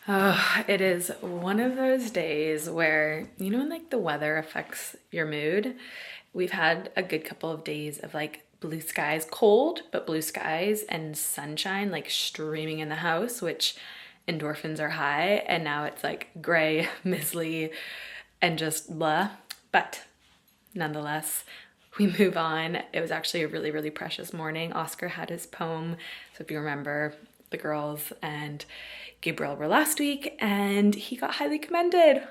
Oh, it is one of those days where, when like the weather affects your mood. We've had a good couple of days of like blue skies, cold, but blue skies and sunshine like streaming in the house, which endorphins are high. And now it's like gray, mizzly, and just blah. But nonetheless, we move on. It was actually a really, really precious morning. Oscar had his poem. So if you remember, the girls and Gabriel were last week and he got highly commended.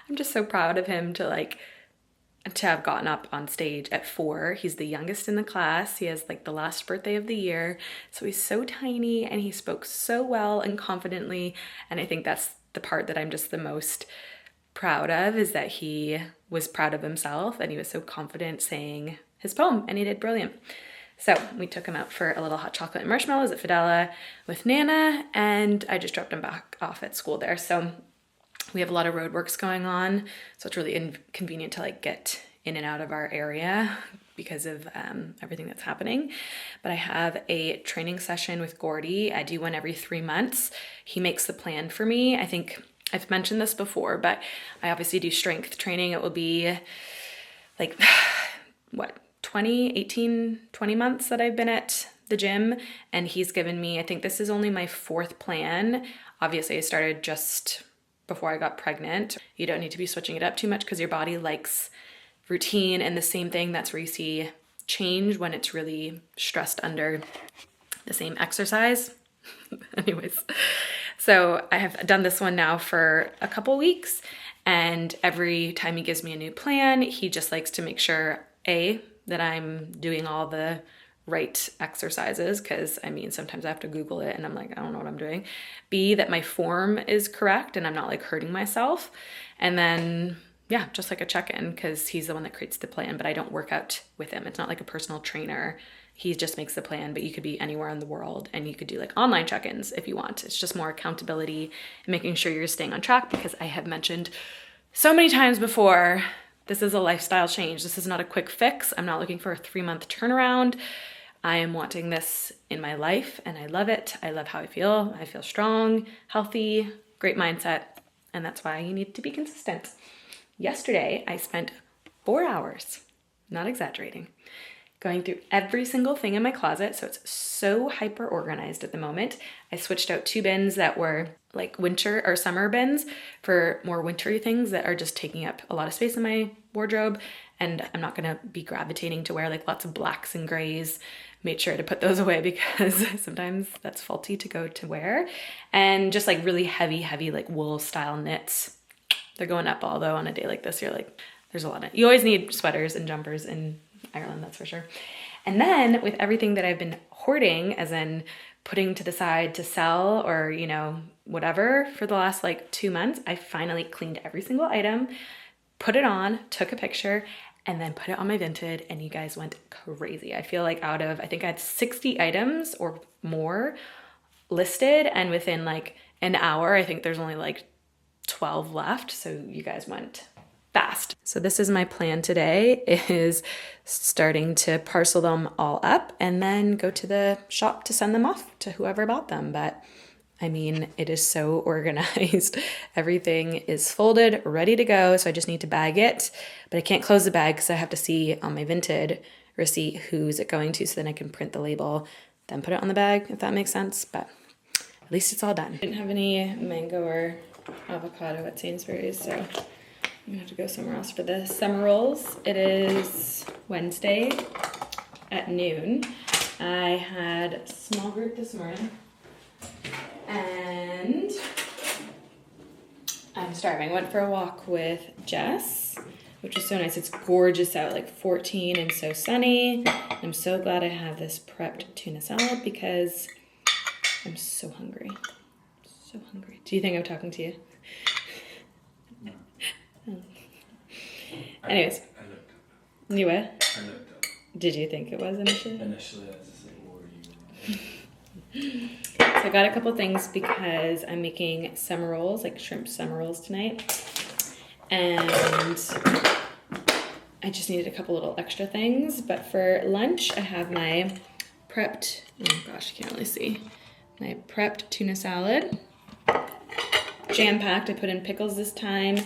I'm just so proud of him to have gotten up on stage at 4. He's the youngest in the class. He has like the last birthday of the year. So he's so tiny and he spoke so well and confidently. And I think that's the part that I'm just the most proud of, is that he was proud of himself and he was so confident saying his poem, and he did brilliant. So we took him out for a little hot chocolate and marshmallows at Fidela with Nana, and I just dropped him back off at school there. So we have a lot of roadworks going on, so it's really inconvenient to like get in and out of our area because of everything that's happening. But I have a training session with Gordy. I do one every 3 months. He makes the plan for me. I think I've mentioned this before, but I obviously do strength training. It will be like, 20 months that I've been at the gym, and he's given me, I think this is only my 4th plan. Obviously I started just before I got pregnant. You don't need to be switching it up too much because your body likes routine, and the same thing, that's where you see change when it's really stressed under the same exercise. Anyways, so I have done this one now for a couple weeks, and every time he gives me a new plan, he just likes to make sure, A, that I'm doing all the right exercises, because sometimes I have to Google it and I'm like, I don't know what I'm doing. B, that my form is correct and I'm not like hurting myself. And then, yeah, just like a check-in, because he's the one that creates the plan, but I don't work out with him. It's not like a personal trainer. He just makes the plan, but you could be anywhere in the world and you could do like online check-ins if you want. It's just more accountability and making sure you're staying on track, because I have mentioned so many times before, this is a lifestyle change. This is not a quick fix. I'm not looking for a 3-month turnaround. I am wanting this in my life and I love it. I love how I feel. I feel strong, healthy, great mindset. And that's why you need to be consistent. Yesterday, I spent 4 hours, not exaggerating, going through every single thing in my closet. So it's so hyper organized at the moment. I switched out 2 bins that were like winter or summer bins for more wintry things that are just taking up a lot of space in my wardrobe. And I'm not gonna be gravitating to wear like lots of blacks and grays. Made sure to put those away because sometimes that's faulty to go to wear. And just like really heavy like wool style knits. They're going up, although on a day like this, you're like, there's a lot of, you always need sweaters and jumpers in Ireland, that's for sure. And then with everything that I've been hoarding, as in putting to the side to sell or, whatever for the last like 2 months, I finally cleaned every single item, put it on, took a picture, and then put it on my Vinted, and you guys went crazy. I feel like out of, I think I had 60 items or more listed, and within like an hour, I think there's only like 12 left. So you guys went fast. So this is my plan today, is starting to parcel them all up and then go to the shop to send them off to whoever bought them. But it is so organized. Everything is folded, ready to go. So I just need to bag it, but I can't close the bag because I have to see on my Vinted receipt who's it going to, so then I can print the label, then put it on the bag, if that makes sense. But at least it's all done. I didn't have any mango or avocado at Sainsbury's, so I'm gonna have to go somewhere else for the summer rolls. It is Wednesday at noon. I had a small group this morning and I'm starving. Went for a walk with Jess, which was so nice. It's gorgeous out, like 14 and so sunny. I'm so glad I have this prepped tuna salad because I'm so hungry. So hungry. Do you think I'm talking to you? No. Anyways. I looked up. You what? I looked up. Did you think it was initially? Initially, I was just like, what are you? So I got a couple things because I'm making summer rolls, like shrimp summer rolls tonight. And I just needed a couple little extra things. But for lunch, I have my prepped, oh gosh, you can't really see, my prepped tuna salad. jam-packed. I put in pickles this time,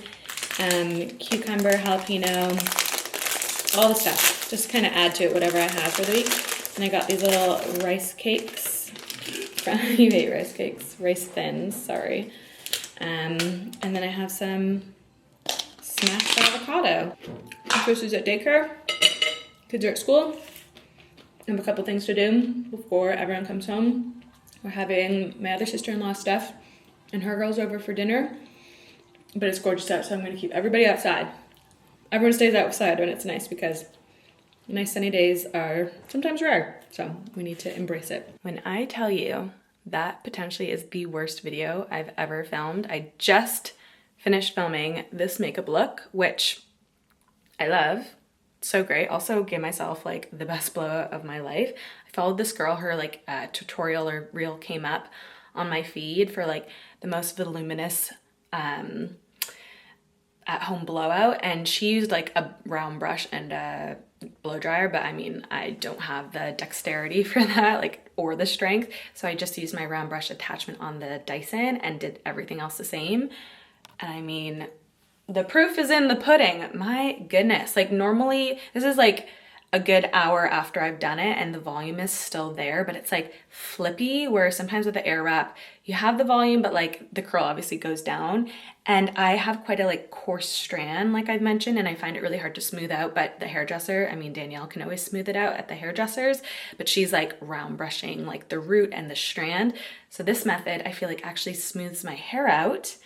cucumber, jalapeno, all the stuff. Just kind of add to it whatever I have for the week. And I got these little rice cakes. You hate rice cakes. Rice thins, sorry. And then I have some smashed avocado. Chrissy's at daycare. Kids are at school. I have a couple things to do before everyone comes home. We're having my other sister-in-law Steph and her girls over for dinner. But it's gorgeous out, so I'm going to keep everybody outside. Everyone stays outside when it's nice because nice sunny days are sometimes rare. So we need to embrace it. When I tell you that potentially is the worst video I've ever filmed, I just finished filming this makeup look, which I love. So great. Also gave myself like the best blowout of my life. I followed this girl, her like tutorial or reel came up on my feed for like the most voluminous at-home blowout, and she used like a round brush and a blow dryer, but I mean, I don't have the dexterity for that, like, or the strength, so I just used my round brush attachment on the Dyson and did everything else the same. And I mean, the proof is in the pudding. My goodness, like normally this is like a good hour after I've done it and the volume is still there, but it's like flippy, where sometimes with the air wrap you have the volume but like the curl obviously goes down, and I have quite a like coarse strand like I've mentioned, and I find it really hard to smooth out. But the hairdresser, I mean Danielle can always smooth it out at the hairdressers, but she's like round brushing like the root and the strand. So this method I feel like actually smooths my hair out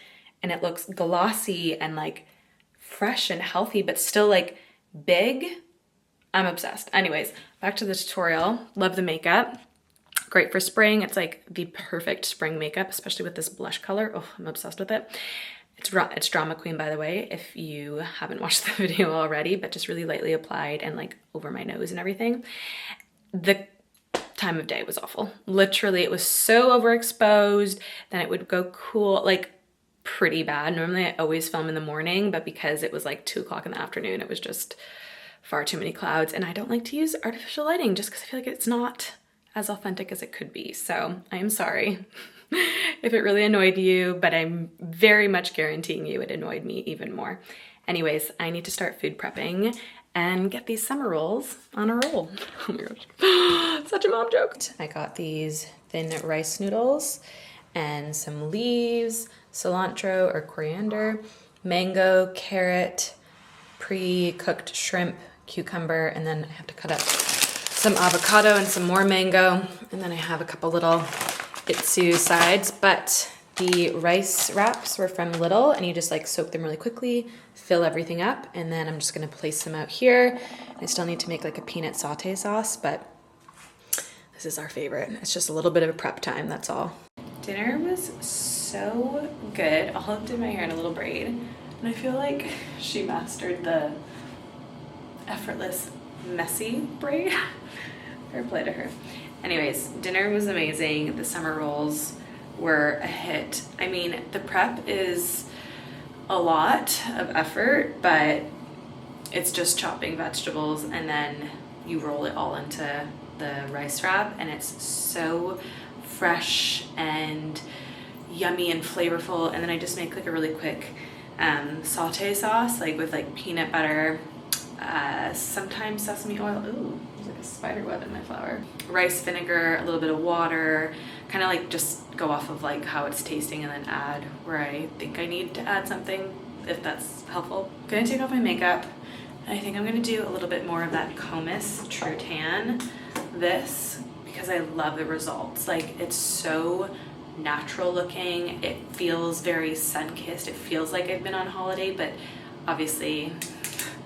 and it looks glossy and like fresh and healthy but still like big. I'm obsessed. Anyways, back to the tutorial. Love the makeup. Great for spring. It's like the perfect spring makeup, especially with this blush color. Oh, I'm obsessed with it. It's Drama Queen, by the way, if you haven't watched the video already, but just really lightly applied and like over my nose and everything. The time of day was awful. Literally, it was so overexposed. Then it would go cool, like pretty bad. Normally I always film in the morning, but because it was like 2 o'clock in the afternoon, it was just far too many clouds, and I don't like to use artificial lighting just because I feel like it's not as authentic as it could be. So I am sorry if it really annoyed you, but I'm very much guaranteeing you it annoyed me even more. Anyways, I need to start food prepping and get these summer rolls on a roll. Oh my gosh, such a mom joke. I got these thin rice noodles and some leaves, cilantro or coriander, mango, carrot, pre-cooked shrimp, cucumber, and then I have to cut up some avocado and some more mango, and then I have a couple little itsu sides. But the rice wraps were from Little, and you just like soak them really quickly, fill everything up, and then I'm just gonna place them out here. I still need to make like a peanut saute sauce, but this is our favorite. It's just a little bit of a prep time, that's all. Dinner was so good. I'll do my hair in a little braid, and I feel like she mastered the effortless messy braid. Fair play to her. Anyways, dinner was amazing. The summer rolls were a hit. I mean, the prep is a lot of effort, but it's just chopping vegetables and then you roll it all into the rice wrap, and it's so fresh and yummy and flavorful. And then I just make like a really quick saute sauce, like with like peanut butter, sometimes sesame oil. Ooh, there's like a spider web in my flour. Rice vinegar, a little bit of water, kind of like just go off of like how it's tasting and then add where I think I need to add something, if that's helpful. I'm gonna take off my makeup. I think I'm gonna do a little bit more of that COMIS True Tan, this, because I love the results. Like, it's so natural looking. It feels very sun-kissed. It feels like I've been on holiday, but obviously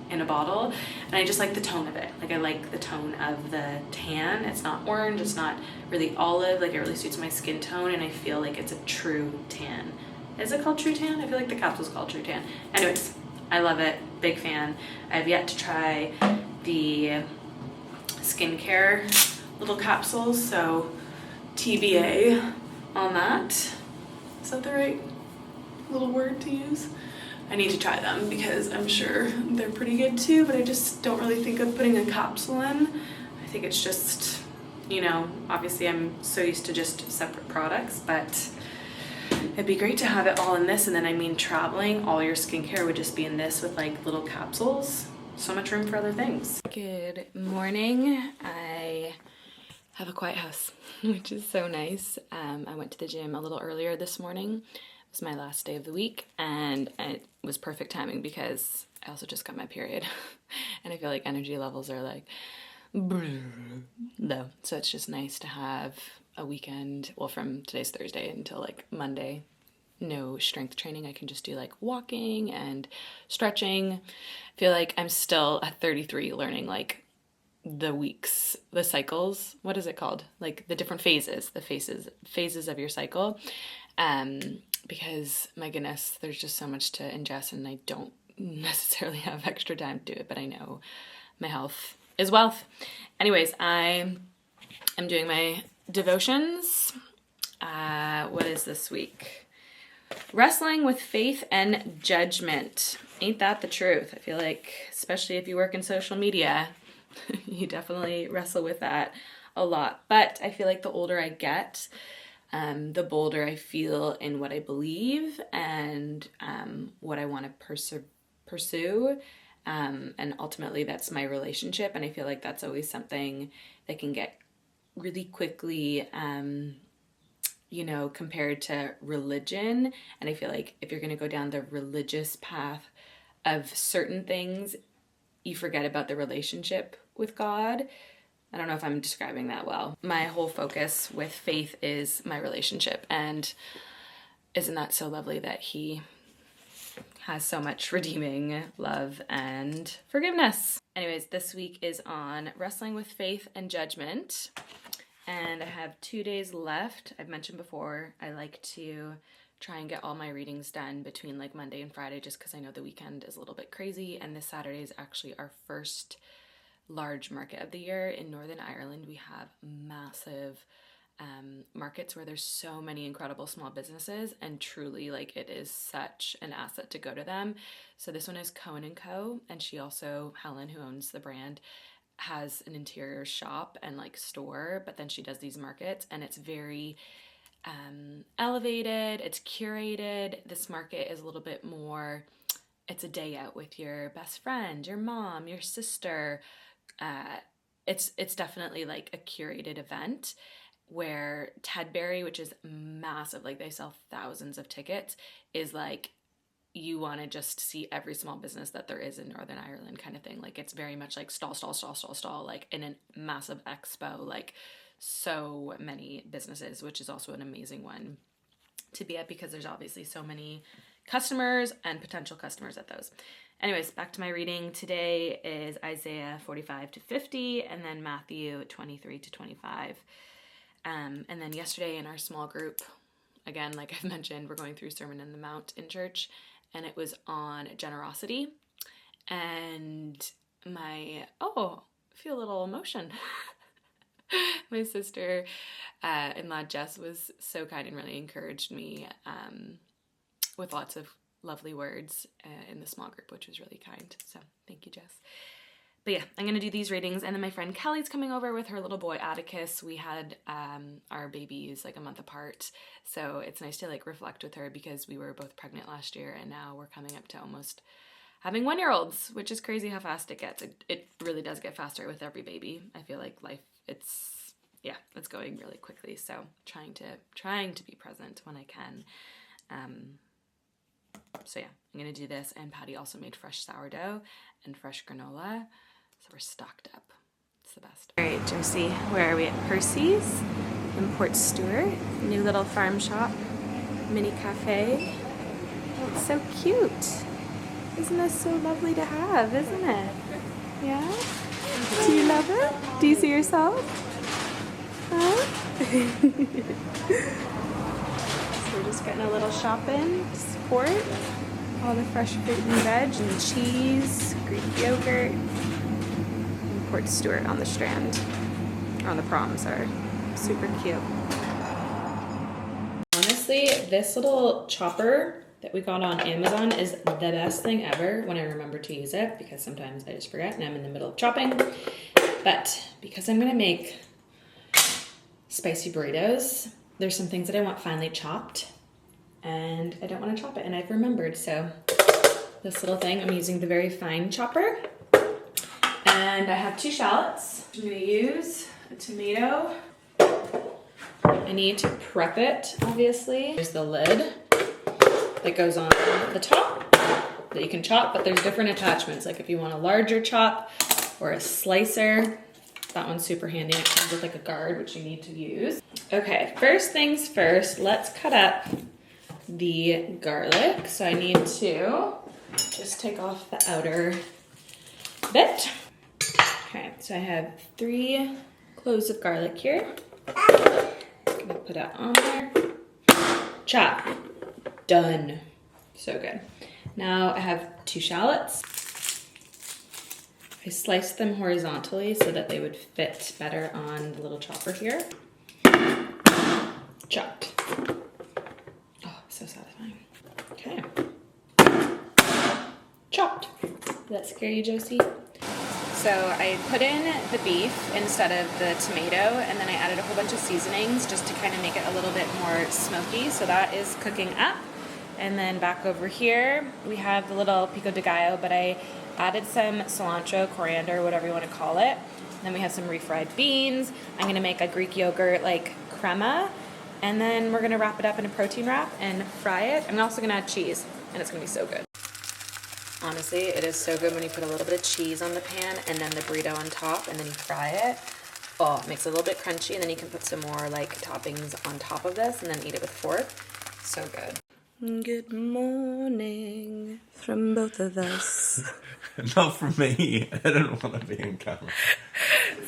in a bottle. And I just like the tone of it. Like, I like the tone of the tan. It's not orange, it's not really olive. Like, it really suits my skin tone, and I feel like it's a true tan. Is it called True Tan? I feel like the capsule's called True Tan. Anyways, I love it. Big fan. I've yet to try the skincare little capsules, so TBA on that. Is that the right little word to use? I need to try them because I'm sure they're pretty good too, but I just don't really think of putting a capsule in. I think it's just, you know, obviously I'm so used to just separate products, but It'd be great to have it all in this, and then I mean traveling, all your skincare would just be in this with like little capsules. So much room for other things. Good morning. I have a quiet house, which is so nice. I went to the gym a little earlier this morning. It was my last day of the week, and it was perfect timing because I also just got my period and I feel like energy levels are like low. So it's just nice to have a weekend, well, from today's Thursday until like Monday, no strength training. I can just do like walking and stretching. I feel like I'm still at 33 learning like the weeks, the cycles, what is it called? Like the different phases, the phases of your cycle. Because my goodness, there's just so much to ingest and I don't necessarily have extra time to do it, but I know my health is wealth. Anyways, I am doing my devotions. What is this week? Wrestling with faith and judgment. Ain't that the truth? I feel like, especially if you work in social media, you definitely wrestle with that a lot. But I feel like the older I get, the bolder I feel in what I believe and what I want to pursue. And ultimately that's my relationship. And I feel like that's always something that can get really quickly, compared to religion. And I feel like if you're going to go down the religious path of certain things, you forget about the relationship with God. I don't know if I'm describing that well. My whole focus with faith is my relationship. And isn't that so lovely that He has so much redeeming love and forgiveness? Anyways, this week is on wrestling with faith and judgment. And I have 2 days left. I've mentioned before, I like to try and get all my readings done between like Monday and Friday just because I know the weekend is a little bit crazy. And this Saturday is actually our first large market of the year. In Northern Ireland, we have massive markets where there's so many incredible small businesses, and truly like it is such an asset to go to them. So this one is Cohen & Co. And she also, Helen, who owns the brand, has an interior shop and like store, but then she does these markets and it's very elevated, it's curated. This market is a little bit more, it's a day out with your best friend, your mom, your sister. It's definitely like a curated event, where Tedbury, which is massive, like they sell thousands of tickets, is like you want to just see every small business that there is in Northern Ireland kind of thing. Like it's very much like stall, like in a massive expo, like so many businesses, which is also an amazing one to be at because there's obviously so many customers and potential customers at those. Anyways, back to my reading. Today is Isaiah 45 to 50 and then Matthew 23 to 25. And then yesterday in our small group, again, like I've mentioned, we're going through Sermon on the Mount in church, and it was on generosity. And I feel a little emotion. My sister-in-law Jess was so kind and really encouraged me with lots of lovely words in the small group, which was really kind. So thank you, Jess. But yeah, I'm going to do these readings. And then my friend Kelly's coming over with her little boy, Atticus. We had our babies like a month apart. So it's nice to like reflect with her because we were both pregnant last year and now we're coming up to almost having 1-year-olds, which is crazy how fast it gets. It really does get faster with every baby. I feel like life, it's going really quickly. So trying to be present when I can. So yeah, I'm going to do this. And Patty also made fresh sourdough and fresh granola. So we're stocked up. It's the best. All right, Josie, where are we at? Percy's in Port Stewart. New little farm shop, mini cafe. Oh, it's so cute. Isn't this so lovely to have, isn't it? Yeah? Do you love it? Do you see yourself? Huh? So we're just getting a little shop in to support all the fresh fruit and veg and cheese, Greek yogurt, and Port Stewart on the Strand, or on the prom, sorry. Super cute. Honestly, this little chopper that we got on Amazon is the best thing ever when I remember to use it, because sometimes I just forget and I'm in the middle of chopping. But because I'm gonna make spicy burritos, there's some things that I want finely chopped. and I don't want to chop it, and I've remembered, so this little thing, I'm using the very fine chopper. And I have 2 shallots. I'm gonna use a tomato. I need to prep it, obviously. There's the lid that goes on the top that you can chop, but there's different attachments. Like if you want a larger chop or a slicer, that one's super handy. It comes with like a guard, which you need to use. Okay, first things first, let's cut up the garlic. So I need to just take off the outer bit. Okay, so I have 3 cloves of garlic here. I'm gonna put it on there. Chop. Done. So good. Now I have 2 shallots. I sliced them horizontally so that they would fit better on the little chopper here. Chopped. Oh, so satisfying. Okay. Chopped. Did that scare you, Josie? So I put in the beef instead of the tomato, and then I added a whole bunch of seasonings just to kind of make it a little bit more smoky. So that is cooking up. And then back over here, we have the little pico de gallo, but I added some cilantro, coriander, whatever you want to call it. Then we have some refried beans. I'm going to make a Greek yogurt like crema, and then we're going to wrap it up in a protein wrap and fry it. I'm also going to add cheese, and it's going to be so good. Honestly, it is so good when you put a little bit of cheese on the pan and then the burrito on top and then you fry it. Oh, it makes it a little bit crunchy, and then you can put some more like toppings on top of this and then eat it with a fork. So good. Good morning from both of us. Not from me. I don't want to be in camera.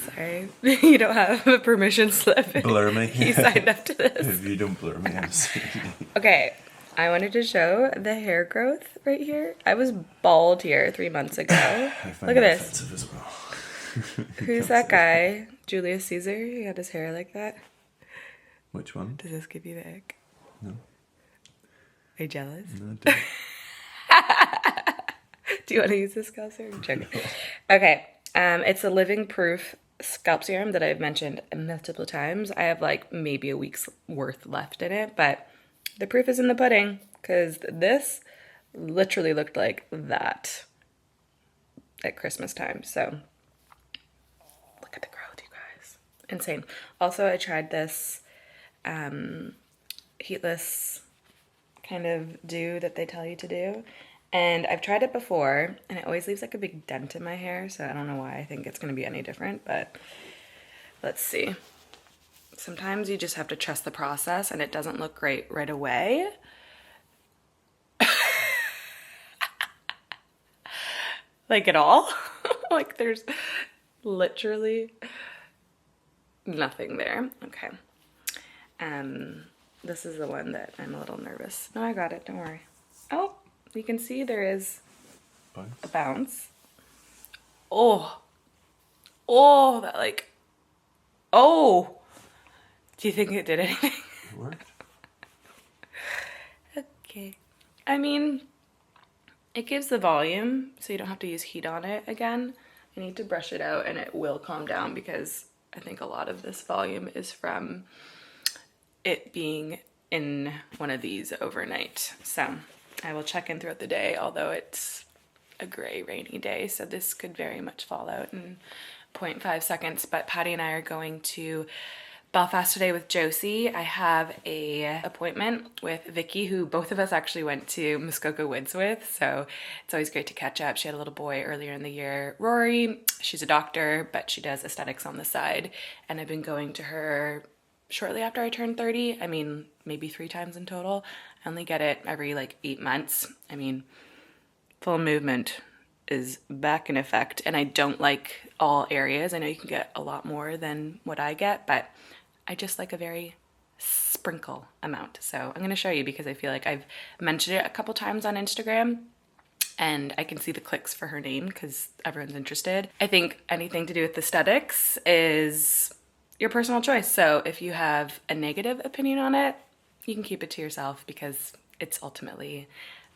Sorry, you don't have a permission slip. Blur me. You signed up to this. If you don't blur me, I'm seeing. Okay, I wanted to show the hair growth right here. I was bald here 3 months ago. Look at this. As well. Who's that guy? Julius Caesar? He had his hair like that. Which one? Does this give you the ick? No. Are you jealous? No, I don't. Do you want to use this scalp serum? I'm joking. Okay, it's a living proof scalp serum that I've mentioned multiple times. I have like maybe a week's worth left in it, but the proof is in the pudding, because this literally looked like that at Christmas time. So look at the growth, you guys. Insane. Also, I tried this Heatless kind of do that they tell you to do. And I've tried it before, and it always leaves like a big dent in my hair, so I don't know why I think it's going to be any different, but let's see. Sometimes you just have to trust the process, and it doesn't look great right away. Like at all. Like there's literally nothing there. Okay. This is the one that I'm a little nervous. No, I got it. Don't worry. Oh, you can see there is a bounce. Oh, that like, oh. Do you think it did anything? It worked. Okay. I mean, it gives the volume, so you don't have to use heat on it again. I need to brush it out, and it will calm down, because I think a lot of this volume is from it being in one of these overnight. So I will check in throughout the day, although it's a gray, rainy day, so this could very much fall out in 0.5 seconds. But Patty and I are going to Belfast today with Josie. I have a appointment with Vicky, who both of us actually went to Muskoka Woods with, so it's always great to catch up. She had a little boy earlier in the year, Rory. She's a doctor, but she does aesthetics on the side, and I've been going to her shortly after I turned 30. I mean, maybe 3 times in total. I only get it every like 8 months. I mean, full movement is back in effect, and I don't like all areas. I know you can get a lot more than what I get, but I just like a very sprinkle amount. So I'm going to show you, because I feel like I've mentioned it a couple times on Instagram, and I can see the clicks for her name because everyone's interested. I think anything to do with aesthetics is your personal choice. So if you have a negative opinion on it, you can keep it to yourself, because it's ultimately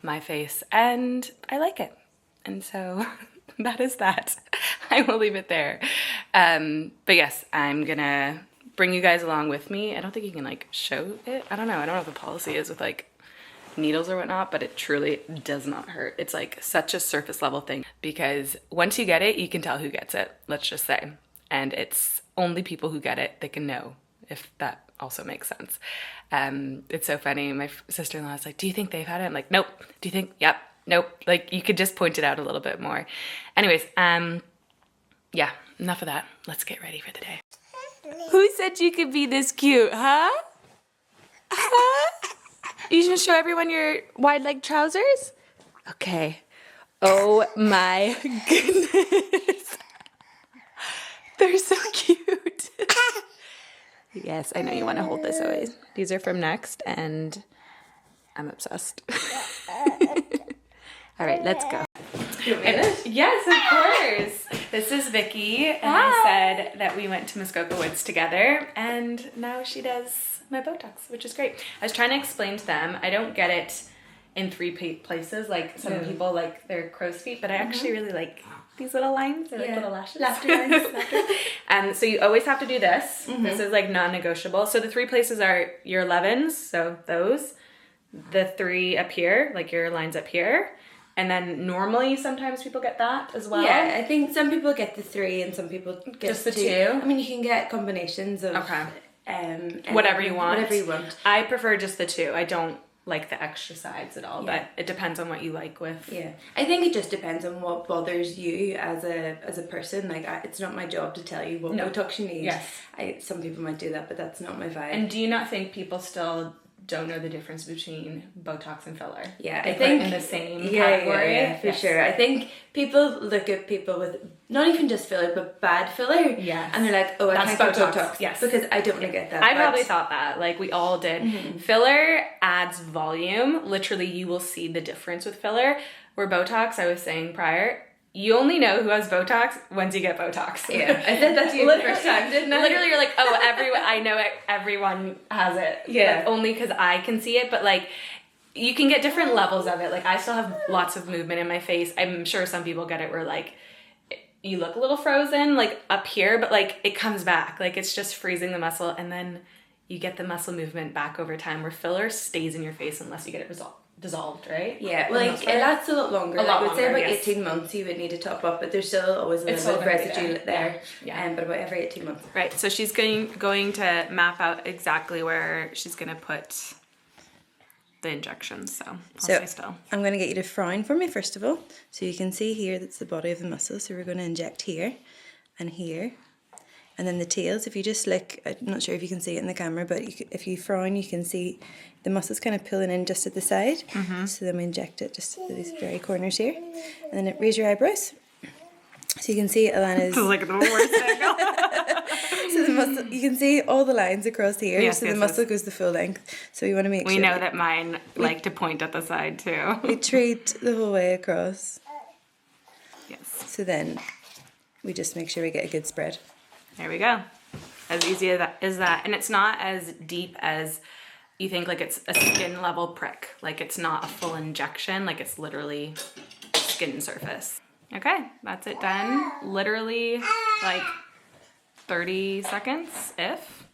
my face and I like it. And so that is that. I will leave it there. But yes, I'm gonna bring you guys along with me. I don't think you can like show it. I don't know. I don't know what the policy is with like needles or whatnot, but it truly does not hurt. It's like such a surface level thing because once you get it, you can tell who gets it, let's just say. And it's only people who get it that can know, if that also makes sense. It's so funny. My sister-in-law is like, do you think they've had it? I'm like, nope. Do you think? Yep. Nope. Like you could just point it out a little bit more. Anyways, yeah, enough of that. Let's get ready for the day. Who said you could be this cute, huh? Huh? You gonna show everyone your wide leg trousers? Okay. Oh my goodness. They're so cute. Yes, I know you want to hold this always. These are from Next and I'm obsessed. All right, let's go. Yes, of course. This is Vicky, and I said that we went to Muskoka Woods together, and now she does my Botox, which is great. I was trying to explain to them, I don't get it in 3 places, like some people like their crow's feet, but I actually really like these little lines. They're like little lashes. Laughter lines. So you always have to do this. This is like non-negotiable. So the 3 places are your 11s, so those. The 3 up here, like your lines up here. And then normally sometimes people get that as well. Yeah, I think some people get the 3 and some people get just the 2. I mean, you can get combinations of whatever you want. Whatever you want. I prefer just the 2. I don't like the extra sides at all, but it depends on what you like with. Yeah, I think it just depends on what bothers you as a person. Like, it's not my job to tell you what Botox you need. Yes. Some people might do that, but that's not my vibe. And do you not think people still don't know the difference between Botox and filler? Yeah, I think in the same category. Yeah, for sure. I think people look at people with not even just filler but bad filler, and they're like, "Oh, I can't get Botox." Yes, because I don't want to get that. I probably thought that, like we all did. Filler adds volume. Literally, you will see the difference with filler. Where Botox, I was saying prior, you only know who has Botox once you get Botox. Yeah, I said that to you the first time, didn't I? Literally, you're like, oh, I know it, everyone has it. Yeah. Like, only because I can see it, but like, you can get different levels of it. Like, I still have lots of movement in my face. I'm sure some people get it where like, you look a little frozen, like up here, but like, it comes back. Like, it's just freezing the muscle, and then you get the muscle movement back over time, where filler stays in your face unless you get it dissolved, right? Yeah, well, like, it lasts a lot longer. I would say about 18 months you would need to top up, but there's still always a little bit of residue there. Yeah. But about every 18 months. Right, so she's going to map out exactly where she's going to put the injections, so I'll stay still. I'm going to get you to frown for me first of all. So you can see here that's the body of the muscle, so we're going to inject here and here. And then the tails, if you just look, I'm not sure if you can see it in the camera, but if you frown, you can see the muscles kind of pulling in just at the side. So then we inject it just at these very corners here. And then raise your eyebrows. So you can see Elanna's... This is like the worst angle. So the muscle, you can see all the lines across here. Yes, the muscle goes the full length. So we want to make sure... We know that mine like to point at the side too. We treat the whole way across. Yes. So then we just make sure we get a good spread. There we go. As easy as that. And it's not as deep as you think, like it's a skin level prick. Like it's not a full injection, like it's literally skin surface. Okay, that's it done. Literally like 30 seconds, if.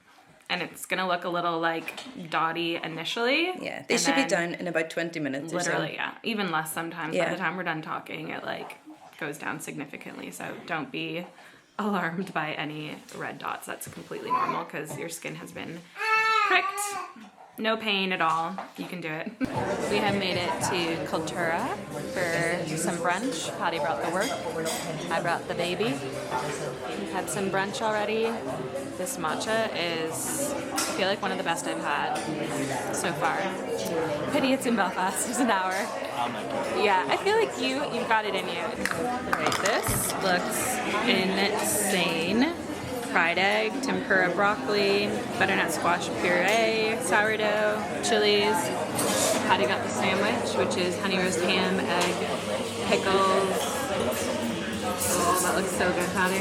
And it's gonna look a little like dotty initially. Yeah, they should be done in about 20 minutes literally, or so. yeah. Even less sometimes. Yeah. By the time we're done talking, it like goes down significantly. So don't be alarmed by any red dots. That's completely normal because your skin has been pricked. No pain at all. You can do it. We have made it to Cultura for some brunch. Patty brought the work. I brought the baby. We've had some brunch already. This matcha is, I feel like, one of the best I've had so far. Pity it's in Belfast. It's an hour. Yeah, I feel like you've got it in you. Right, this looks insane. Fried egg, tempura broccoli, butternut squash puree, sourdough, chilies. Patty got the sandwich, which is honey roast ham, egg, pickles. Oh, that looks so good, Patty.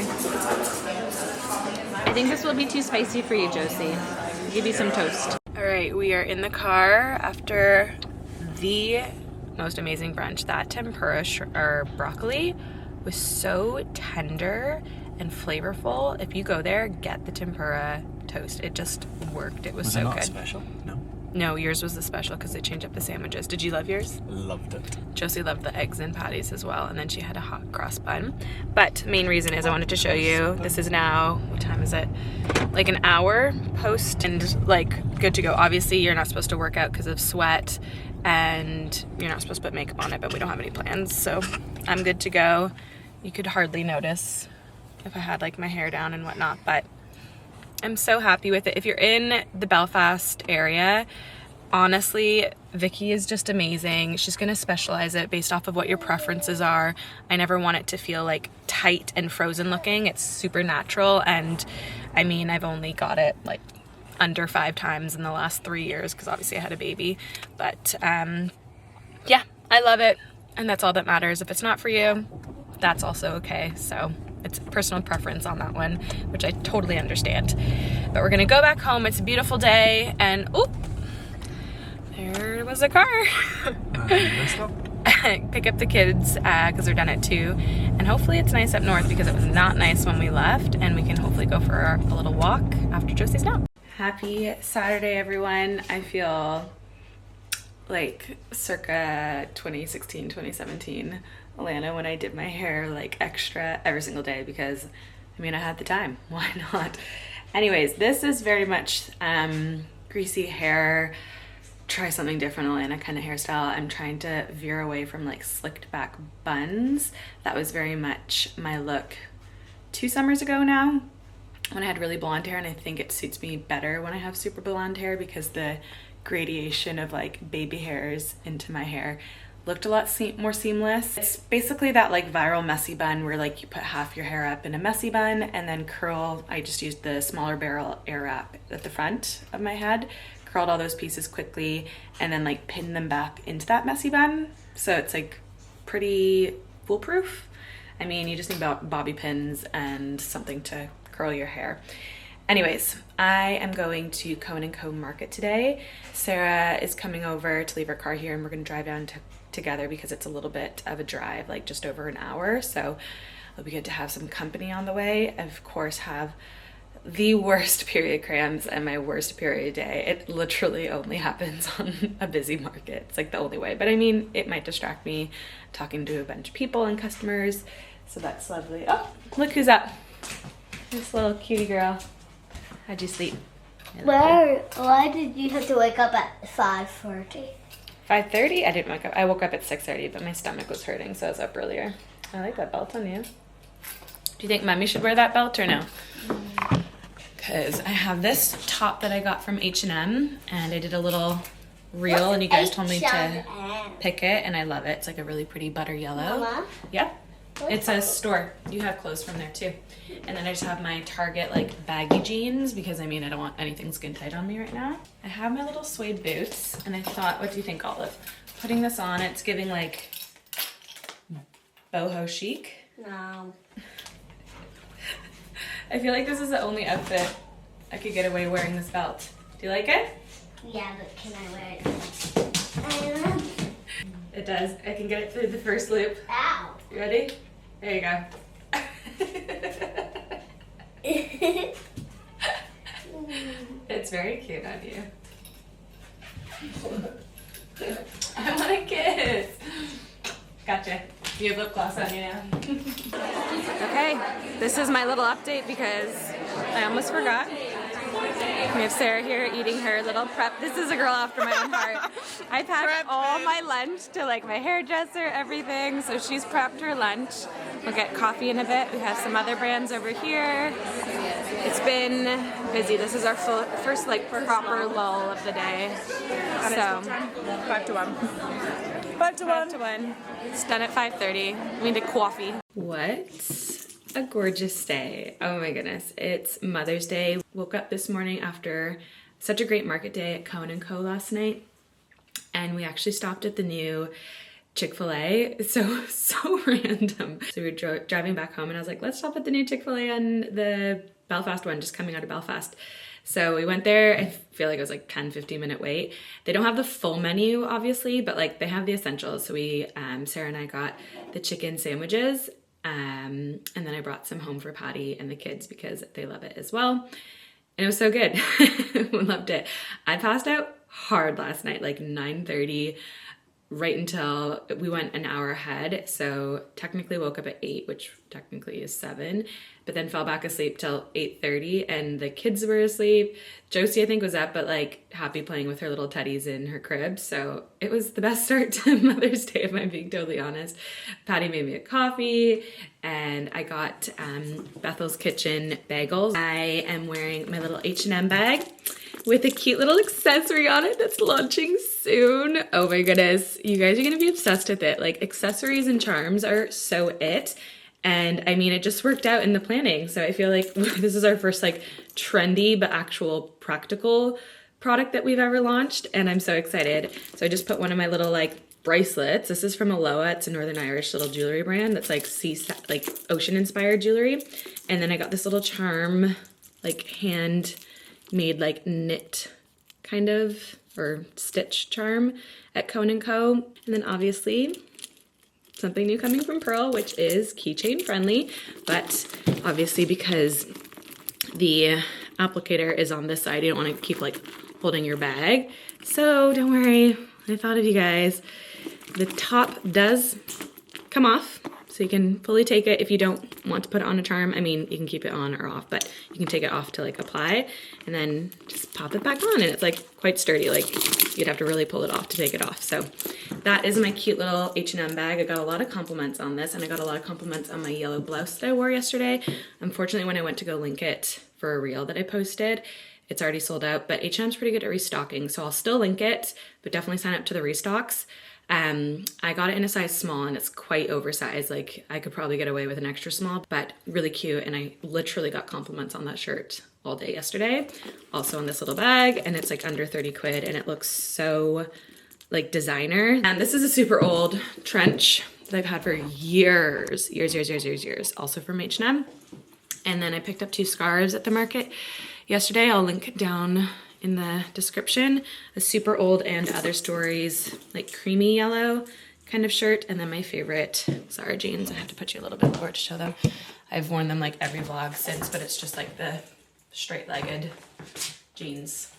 I think this will be too spicy for you, Josie. I'll give you some toast. All right, we are in the car after the most amazing brunch. That tempura or broccoli was so tender and flavorful. If you go there, get the tempura toast. It just worked. It was so it not good. Special? No. No, yours was the special because they changed up the sandwiches. Did you love yours? Loved it. Josie loved the eggs and patties as well, and then she had a hot cross bun. But main reason is I wanted to show you, this is now, what time is it? Like an hour post and like good to go. Obviously you're not supposed to work out because of sweat and you're not supposed to put makeup on it, but we don't have any plans, so I'm good to go. You could hardly notice if I had like my hair down and whatnot, but I'm so happy with it. If you're in the Belfast area, honestly, Vicky is just amazing. She's gonna specialize it based off of what your preferences are. I never want it to feel like tight and frozen looking. It's super natural, and I mean, I've only got it like under 5 times in the last 3 years because obviously I had a baby. But yeah, I love it, and that's all that matters. If it's not for you, that's also okay. So it's personal preference on that one, which I totally understand. But we're gonna go back home. It's a beautiful day, and oh, there was a car. Pick up the kids because they're done at 2, and hopefully it's nice up north because it was not nice when we left, and we can hopefully go for a little walk after Josie's nap. Happy Saturday, everyone. I feel like circa 2016, 2017 Elanna when I did my hair like extra every single day because I mean I had the time. Why not? Anyways, this is very much greasy hair, try something different Elanna kind of hairstyle. I'm trying to veer away from like slicked back buns. That was very much my look 2 summers ago now when I had really blonde hair, and I think it suits me better when I have super blonde hair because the gradation of like baby hairs into my hair looked a lot more seamless. It's basically that like viral messy bun where like you put half your hair up in a messy bun and then curl. I just used the smaller barrel air wrap at the front of my head, curled all those pieces quickly, and then like pinned them back into that messy bun. So it's like pretty foolproof. I mean, you just need bobby pins and something to curl your hair. Anyways, I am going to Cohen & Co Market today. Sarah is coming over to leave her car here, and we're going to drive down together because it's a little bit of a drive, like just over an hour. So it'll be good to have some company on the way. I, of course, have the worst period cramps and my worst period day. It literally only happens on a busy market. It's like the only way. But I mean, it might distract me talking to a bunch of people and customers. So that's lovely. Oh, look who's up. This little cutie girl. How'd you sleep? Why did you have to wake up at 5:30? 5:30? I didn't wake up. I woke up at 6:30, but my stomach was hurting, so I was up earlier. I like that belt on you. Do you think Mommy should wear that belt or no? Because I have this top that I got from H&M, and I did a little reel, and you guys told me to pick it, and I love it. It's like a really pretty butter yellow. Mama? Yep. It's a store. You have clothes from there too. And then I just have my Target like baggy jeans because I mean I don't want anything skin tight on me right now. I have my little suede boots, and I thought, what do you think, Olive? Putting this on, it's giving like boho chic. No. I feel like this is the only outfit I could get away wearing this belt. Do you like it? Yeah, but can I wear it? It does. I can get it through the first loop. Ow. You ready? There you go. It's very cute on you. I want a kiss. Gotcha. You have lip gloss on you now. Okay, this is my little update because I almost forgot. We have Sarah here eating her little prep. This is a girl after my own heart. I packed all my lunch to like my hairdresser, everything. So she's prepped her lunch. We'll get coffee in a bit. We have some other brands over here. It's been busy. This is our first like proper lull of the day. So 5 to 1. 5 to 1. 5 to 1. It's done at 5:30. We need coffee. What a gorgeous day. Oh my goodness. It's Mother's Day. Woke up this morning after such a great market day at Cohen & Co last night, and we actually stopped at the new Chick-fil-A. It's so random. So we were driving back home, and I was like, let's stop at the new Chick-fil-A on the Belfast one, just coming out of Belfast. So we went there. I feel like it was like 10-15 minute wait. They don't have the full menu, obviously, but like they have the essentials. So we, Sarah and I got the chicken sandwiches, and then I brought some home for Patty and the kids because they love it as well. And it was so good. We loved it. I passed out hard last night, like 9:30, right until we went an hour ahead. So technically woke up at 8, which technically is 7, but then fell back asleep till 8:30 and the kids were asleep. Josie, I think, was up, but like happy playing with her little teddies in her crib. So it was the best start to Mother's Day, if I'm being totally honest. Patty made me a coffee and I got Bethel's Kitchen bagels. I am wearing my little H&M bag with a cute little accessory on it that's launching soon. Oh my goodness, you guys are gonna be obsessed with it. Like, accessories and charms are so it. And I mean, it just worked out in the planning. So I feel like this is our first like trendy but actual practical product that we've ever launched. And I'm so excited. So I just put one of my little like bracelets. This is from Aloha. It's a Northern Irish little jewelry brand that's like ocean inspired jewelry. And then I got this little charm, like hand made like knit kind of, or stitch charm at Cone & Co. And then obviously something new coming from Pearl, which is keychain friendly, but obviously because the applicator is on this side, you don't want to keep like holding your bag. So don't worry, I thought of you guys. The top does come off, so you can fully take it if you don't want to put it on a charm. I mean, you can keep it on or off, but you can take it off to like apply and then just pop it back on, and it's like quite sturdy. Like, you'd have to really pull it off to take it off. So that is my cute little H&M bag. I got a lot of compliments on this, and I got a lot of compliments on my yellow blouse that I wore yesterday. Unfortunately, when I went to go link it for a reel that I posted, it's already sold out, but H&M's pretty good at restocking, so I'll still link it, but definitely sign up to the restocks. I got it in a size small and it's quite oversized. Like, I could probably get away with an extra small, but really cute. And I literally got compliments on that shirt all day yesterday. Also on this little bag, and it's like under 30 quid and it looks so like designer. And this is a super old trench that I've had for years, also from H&M. And then I picked up 2 scarves at the market yesterday. I'll link it down in the description. A super old And Other Stories, like creamy yellow kind of shirt. And then my favorite Zara jeans. I have to put you a little bit lower to show them. I've worn them like every vlog since, but it's just like the straight-legged jeans.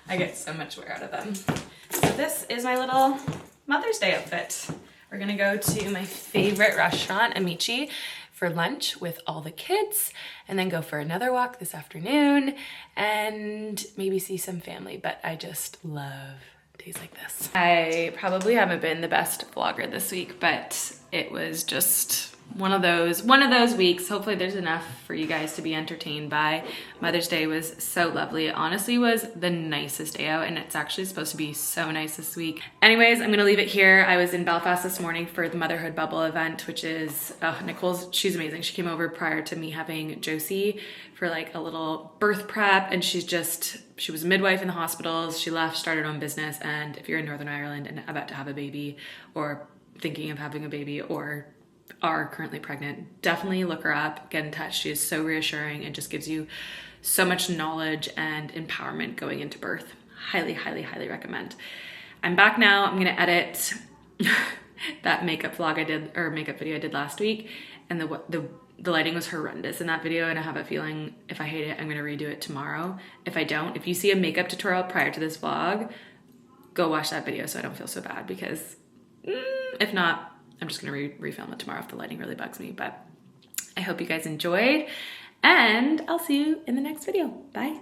I get so much wear out of them. So this is my little Mother's Day outfit. We're gonna go to my favorite restaurant, Amici, for lunch with all the kids, and then go for another walk this afternoon and maybe see some family. But I just love days like this. I probably haven't been the best vlogger this week, but it was just one of those weeks. Hopefully there's enough for you guys to be entertained by. Mother's Day was so lovely. It honestly was the nicest day out, and it's actually supposed to be so nice this week. Anyways, I'm gonna leave it here. I was in Belfast this morning for the Motherhood Bubble event, which is, she's amazing. She came over prior to me having Josie for like a little birth prep, and she was a midwife in the hospitals. She left, started her own business, and if you're in Northern Ireland and about to have a baby, or thinking of having a baby, or are currently pregnant, definitely look her up, get in touch. She is so reassuring and just gives you so much knowledge and empowerment going into birth. Highly, highly, highly recommend. I'm back now. I'm gonna edit that makeup vlog I did, or makeup video I did last week, and the lighting was horrendous in that video, and I have a feeling if I hate it, I'm gonna redo it tomorrow. If I don't, if you see a makeup tutorial prior to this vlog, go watch that video so I don't feel so bad, because if not, I'm just gonna refilm it tomorrow if the lighting really bugs me. But I hope you guys enjoyed, and I'll see you in the next video. Bye.